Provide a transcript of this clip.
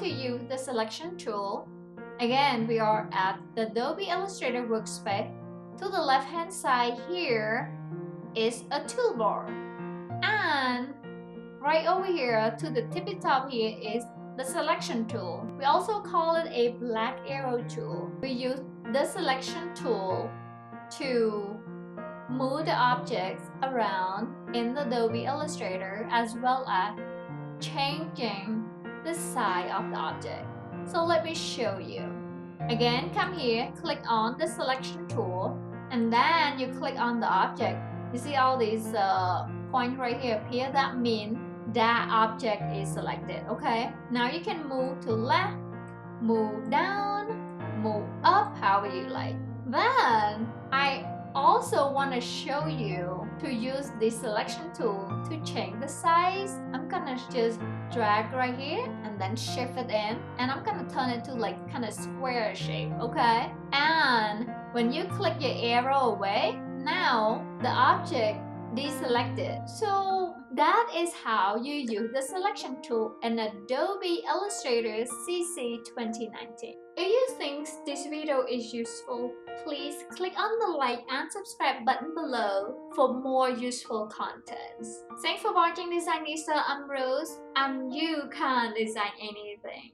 to use the selection tool, again, we are at the Adobe Illustrator workspace. To the left hand side here is a toolbar. And right over here to the tippy top here is the selection tool. We also call it a black arrow tool. We use the selection tool to move the objects around in the Adobe Illustrator, as well as changing the size of the object. So let me show you. Again, come here, click on the selection tool, and then you click on the object. You see all these points right here appear? That means that object is selected. Okay, now you can move to left, move down, move up, however you like. Then I also want to show you to use the selection tool to change the size. I'm gonna just drag right here and then shift it in, and I'm gonna turn it to like kind of square shape. Okay, and when you click your arrow away, now the object deselected. So that is how you use the selection tool in Adobe Illustrator CC 2019. If you think this video is useful, please click on the like and subscribe button below for more useful contents. Thanks for watching Designista. I'm Rose, and you can design anything.